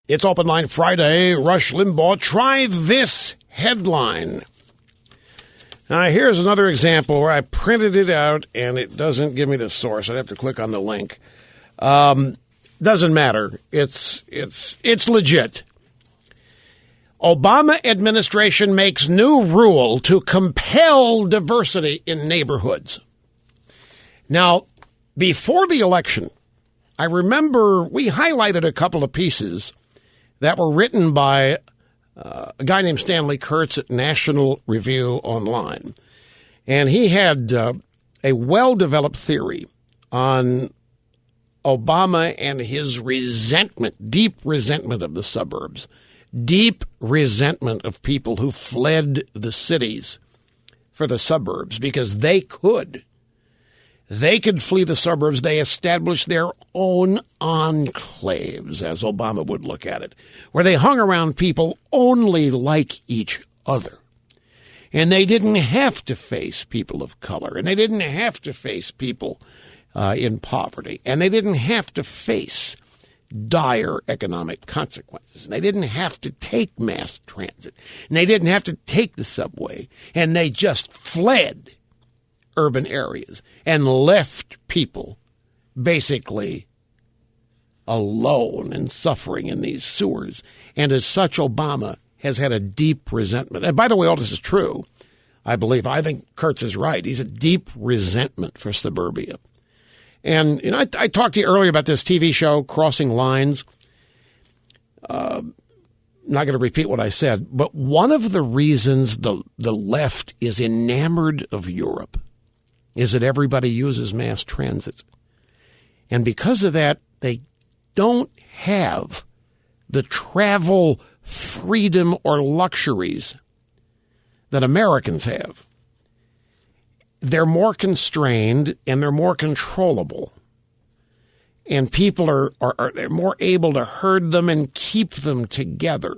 It's Open Line Friday. Rush Limbaugh, try this headline. Now, here's another example where I printed it out and it doesn't give me the source. I'd have to click on the link. Doesn't matter. It's legit. Obama administration makes new rule to compel diversity in neighborhoods. Now, before the election, I remember we highlighted a couple of pieces that were written by a guy named Stanley Kurtz at National Review Online. And he had a well-developed theory on Obama and his resentment, deep resentment of the suburbs, deep resentment of people who fled the cities for the suburbs because they could. They could flee the suburbs. They established their own enclaves, as Obama would look at it, where they hung around people only like each other. And they didn't have to face people of color, and they didn't have to face people in poverty, and they didn't have to face dire economic consequences. And they didn't have to take mass transit, and they didn't have to take the subway, and they just fled urban areas and left people basically alone and suffering in these sewers. And as such, Obama has had a deep resentment. And by the way, all this is true, I believe. I think Kurtz is right. He's a deep resentment for suburbia. And you know, I talked to you earlier about this TV show, Crossing Lines. I'm not going to repeat what I said, but one of the reasons the left is enamored of Europe is that everybody uses mass transit. And because of that, they don't have the travel freedom or luxuries that Americans have. They're more constrained and they're more controllable. And people are they're more able to herd them and keep them together.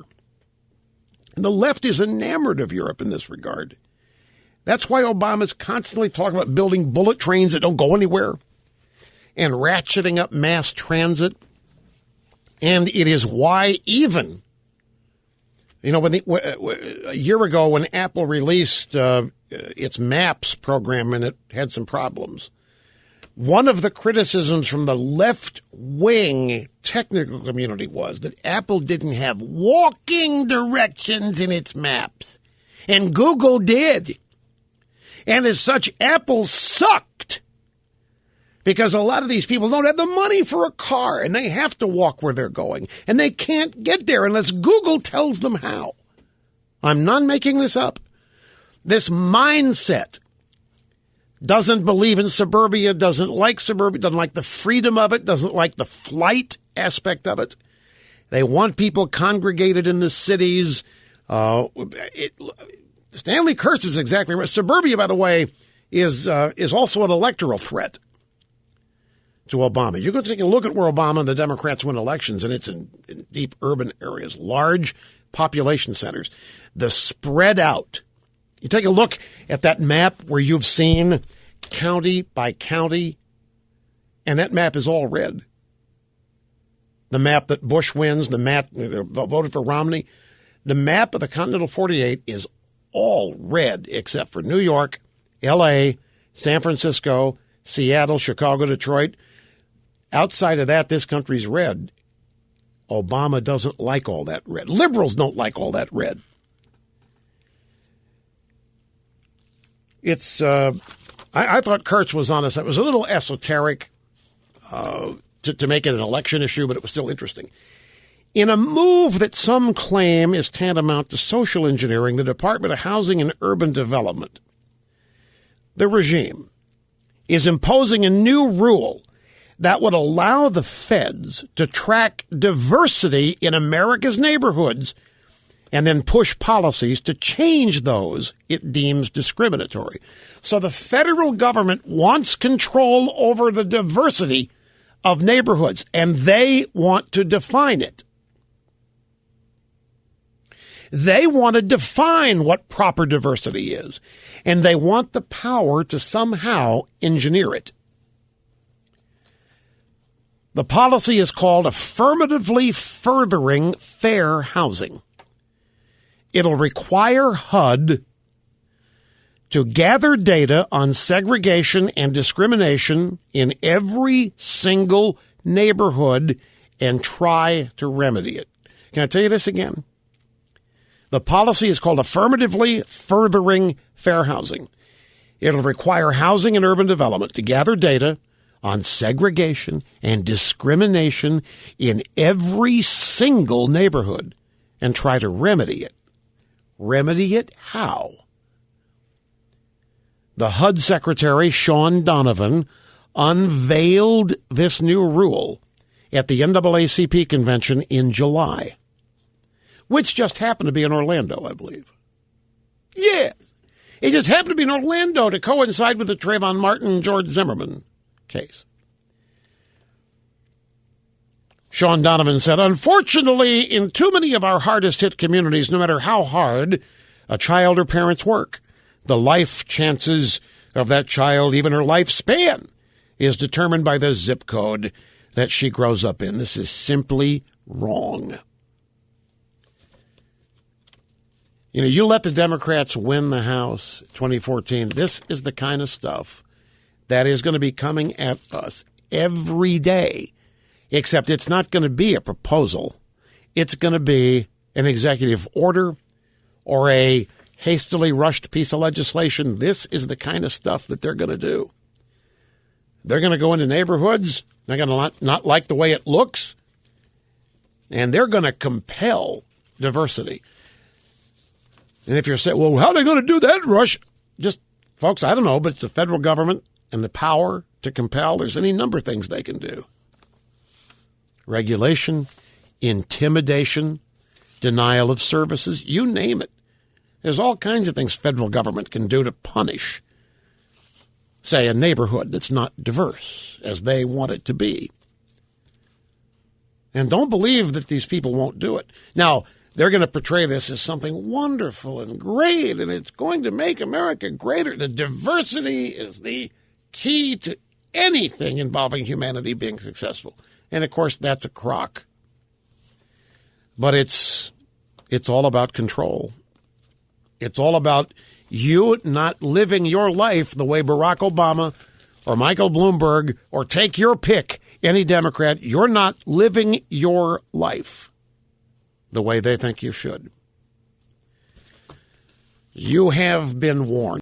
And the left is enamored of Europe in this regard. That's why Obama's constantly talking about building bullet trains that don't go anywhere and ratcheting up mass transit. And it is why even, you know, when a year ago when Apple released its Maps program and it had some problems, one of the criticisms from the left-wing technical community was that Apple didn't have walking directions in its maps, and Google did. And as such, Apple sucked because a lot of these people don't have the money for a car and they have to walk where they're going and they can't get there unless Google tells them how. I'm not making this up. This mindset doesn't believe in suburbia, doesn't like suburbia, doesn't like the freedom of it, doesn't like the flight aspect of it. They want people congregated in the cities. Stanley Kurtz is exactly right. Suburbia, by the way, is also an electoral threat to Obama. You can take a look at where Obama and the Democrats win elections, and it's in deep urban areas, large population centers. The spread out. You take a look at that map where you've seen county by county, and that map is all red. The map that Bush wins, the map that voted for Romney, the map of the Continental 48 is all red except for New York, L.A., San Francisco, Seattle, Chicago, Detroit. Outside of that, this country's red. Obama doesn't like all that red. Liberals don't like all that red. It's I thought Kurtz was honest. It was a little esoteric to make it an election issue, but it was still interesting. In a move that some claim is tantamount to social engineering, the Department of Housing and Urban Development, the regime, is imposing a new rule that would allow the feds to track diversity in America's neighborhoods and then push policies to change those it deems discriminatory. So the federal government wants control over the diversity of neighborhoods, and they want to define it. They want to define what proper diversity is, and they want the power to somehow engineer it. The policy is called Affirmatively Furthering Fair Housing. It'll require HUD to gather data on segregation and discrimination in every single neighborhood and try to remedy it. Can I tell you this again? The policy is called Affirmatively Furthering Fair Housing. It'll require Housing and Urban Development to gather data on segregation and discrimination in every single neighborhood and try to remedy it. Remedy it how? The HUD Secretary, Sean Donovan, unveiled this new rule at the NAACP convention in July, which just happened to be in Orlando, I believe. Yes. It just happened to be in Orlando to coincide with the Trayvon Martin, George Zimmerman case. Sean Donovan said, unfortunately, in too many of our hardest-hit communities, no matter how hard a child or parents work, the life chances of that child, even her lifespan, is determined by the zip code that she grows up in. This is simply wrong. You know, you let the Democrats win the House 2014. This is the kind of stuff that is going to be coming at us every day, except it's not going to be a proposal. It's going to be an executive order or a hastily rushed piece of legislation. This is the kind of stuff that they're going to do. They're going to go into neighborhoods. They're going to not like the way it looks. And they're going to compel diversity. And if you're saying, well, how are they going to do that, Rush? Just, folks, I don't know, but it's the federal government and the power to compel. There's any number of things they can do. Regulation, intimidation, denial of services, you name it. There's all kinds of things federal government can do to punish, say, a neighborhood that's not diverse as they want it to be. And don't believe that these people won't do it. Now, they're going to portray this as something wonderful and great, and it's going to make America greater. The diversity is the key to anything involving humanity being successful. And, of course, that's a crock. But it's all about control. It's all about you not living your life the way Barack Obama or Michael Bloomberg or take your pick, any Democrat. You're not living your life the way they think you should. You have been warned.